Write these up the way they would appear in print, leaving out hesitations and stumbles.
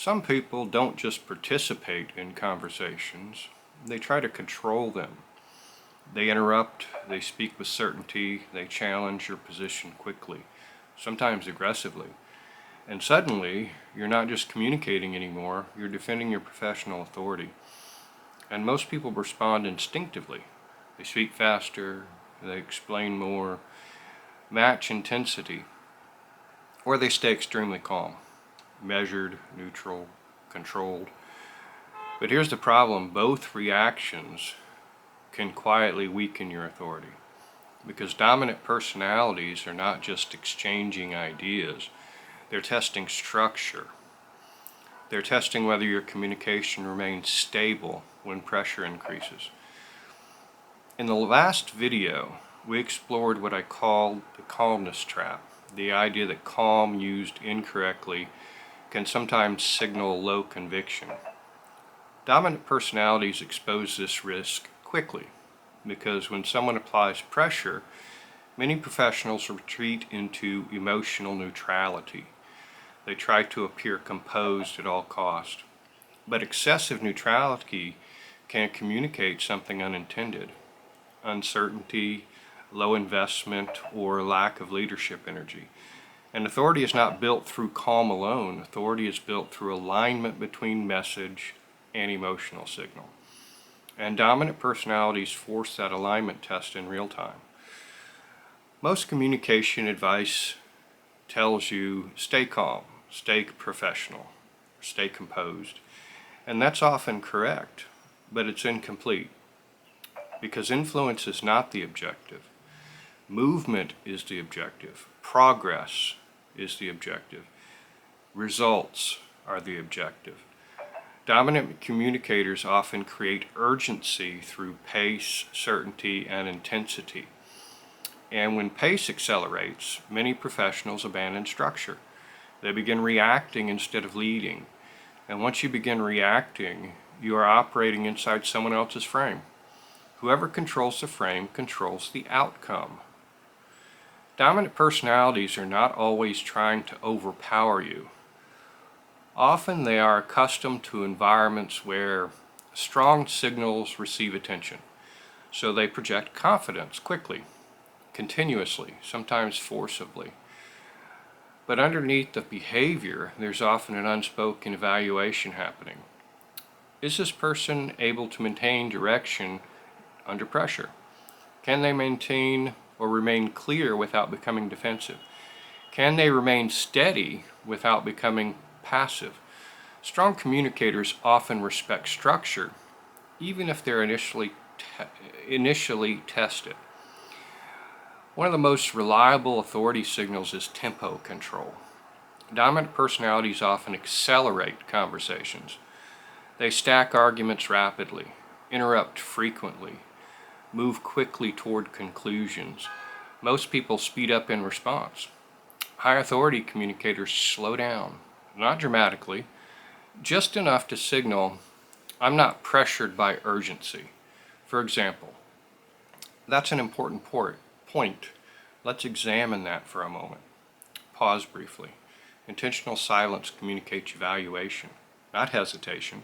Some people don't just participate in conversations, they try to control them. They interrupt, they speak with certainty, they challenge your position quickly, sometimes aggressively. And suddenly, you're not just communicating anymore, you're defending your professional authority. And most people respond instinctively. They speak faster, they explain more, match intensity, or they stay extremely calm, measured, neutral, controlled. But here's the problem: both reactions can quietly weaken your authority, because dominant personalities are not just exchanging ideas, they're testing structure. They're testing whether your communication remains stable when pressure increases. In the last video, we explored what I called the calmness trap, the idea that calm used incorrectly can sometimes signal low conviction. Dominant personalities expose this risk quickly, because when someone applies pressure, many professionals retreat into emotional neutrality. They try to appear composed at all cost. But excessive neutrality can communicate something unintended: uncertainty, low investment, or lack of leadership energy. And authority is not built through calm alone. Authority is built through alignment between message and emotional signal. And dominant personalities force that alignment test in real time. Most communication advice tells you stay calm, stay professional, stay composed. And that's often correct, but it's incomplete, because influence is not the objective. Movement is the objective. Progress is the objective. Results are the objective. Dominant communicators often create urgency through pace, certainty, and intensity. And when pace accelerates, many professionals abandon structure. They begin reacting instead of leading. And once you begin reacting, you are operating inside someone else's frame. Whoever controls the frame controls the outcome. Dominant personalities are not always trying to overpower you. Often they are accustomed to environments where strong signals receive attention, so they project confidence quickly, continuously, sometimes forcibly. But underneath the behavior, there's often an unspoken evaluation happening. Is this person able to maintain direction under pressure? Can they maintain or remain clear without becoming defensive? Can they remain steady without becoming passive? Strong communicators often respect structure, even if they're initially tested. One of the most reliable authority signals is tempo control. Dominant personalities often accelerate conversations. They stack arguments rapidly, interrupt frequently, move quickly toward conclusions. Most people speed up in response. High authority communicators slow down, not dramatically, just enough to signal, I'm not pressured by urgency. For example, that's an important point. Let's examine that for a moment. Pause briefly. Intentional silence communicates evaluation, not hesitation.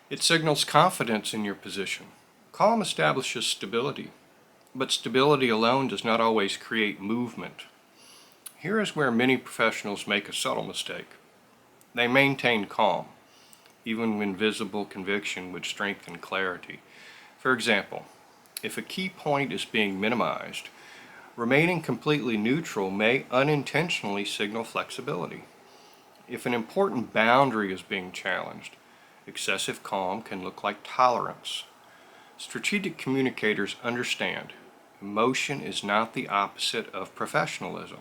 It signals confidence in your position. Calm establishes stability, but stability alone does not always create movement. Here is where many professionals make a subtle mistake. They maintain calm, even when visible conviction would strengthen clarity. For example, if a key point is being minimized, remaining completely neutral may unintentionally signal flexibility. If an important boundary is being challenged, excessive calm can look like tolerance. Strategic communicators understand emotion is not the opposite of professionalism.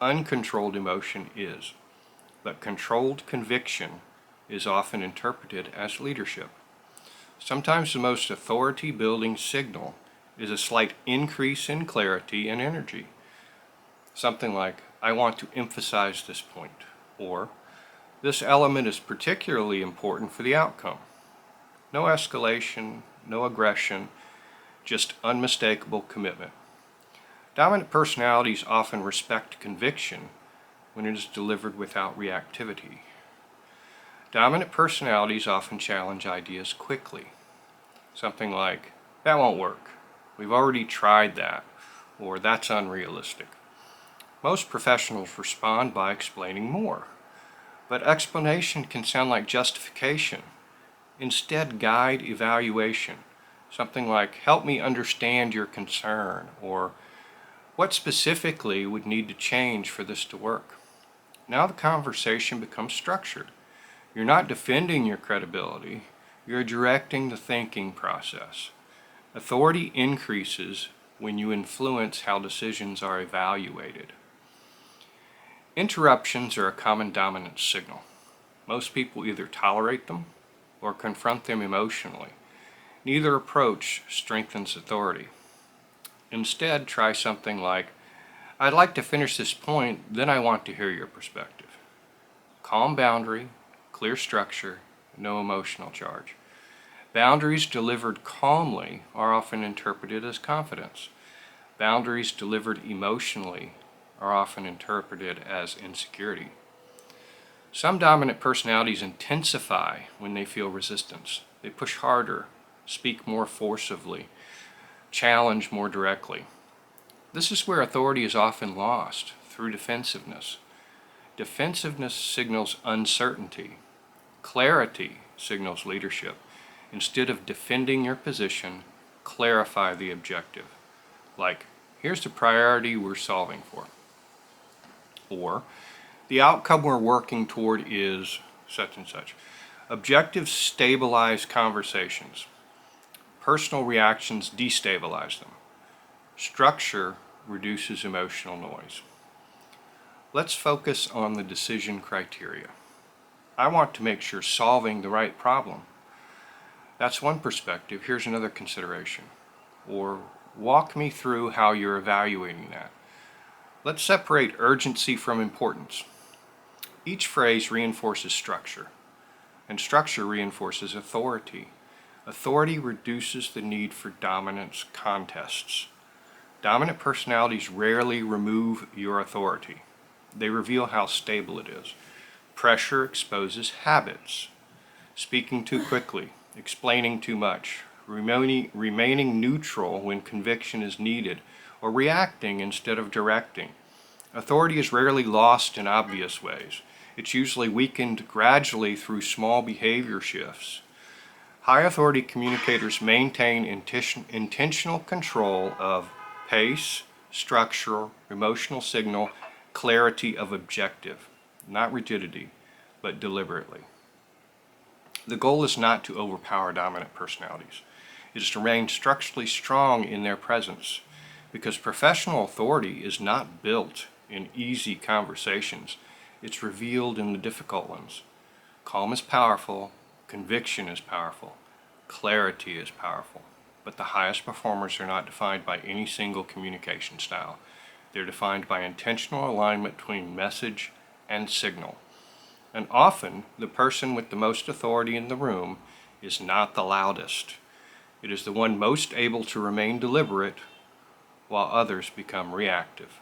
Uncontrolled emotion is, but controlled conviction is often interpreted as leadership. Sometimes the most authority-building signal is a slight increase in clarity and energy. Something like, I want to emphasize this point, or this element is particularly important for the outcome. No escalation, no aggression, just unmistakable commitment. Dominant personalities often respect conviction when it is delivered without reactivity. Dominant personalities often challenge ideas quickly. Something like, "That won't work. We've already tried that," or "That's unrealistic." Most professionals respond by explaining more, but explanation can sound like justification. Instead, guide evaluation. Something like, "Help me understand your concern," or "What specifically would need to change for this to work?" Now the conversation becomes structured. You're not defending your credibility, you're directing the thinking process. Authority increases when you influence how decisions are evaluated. Interruptions are a common dominance signal. Most people either tolerate them or confront them emotionally. Neither approach strengthens authority. Instead, try something like, "I'd like to finish this point, then I want to hear your perspective." Calm boundary, clear structure, no emotional charge. Boundaries delivered calmly are often interpreted as confidence. Boundaries delivered emotionally are often interpreted as insecurity. Some dominant personalities intensify when they feel resistance. They push harder, speak more forcibly, challenge more directly. This is where authority is often lost, through defensiveness. Defensiveness signals uncertainty. Clarity signals leadership. Instead of defending your position, clarify the objective. Like, "Here's the priority we're solving for." Or, "The outcome we're working toward is such and such." Objectives stabilize conversations. Personal reactions destabilize them. Structure reduces emotional noise. Let's focus on the decision criteria. I want to make sure solving the right problem. That's one perspective. Here's another consideration. Or, walk me through how you're evaluating that. Let's separate urgency from importance. Each phrase reinforces structure, and structure reinforces authority. Authority reduces the need for dominance contests. Dominant personalities rarely remove your authority. They reveal how stable it is. Pressure exposes habits. Speaking too quickly, explaining too much, remaining neutral when conviction is needed, or reacting instead of directing. Authority is rarely lost in obvious ways. It's usually weakened gradually through small behavior shifts. High authority communicators maintain intentional control of pace, structure, emotional signal, clarity of objective, not rigidity, but deliberately. The goal is not to overpower dominant personalities. It is to remain structurally strong in their presence, because professional authority is not built in easy conversations. It's revealed in the difficult ones. Calm is powerful, conviction is powerful, clarity is powerful, but the highest performers are not defined by any single communication style. They're defined by intentional alignment between message and signal. And often, the person with the most authority in the room is not the loudest. It is the one most able to remain deliberate while others become reactive.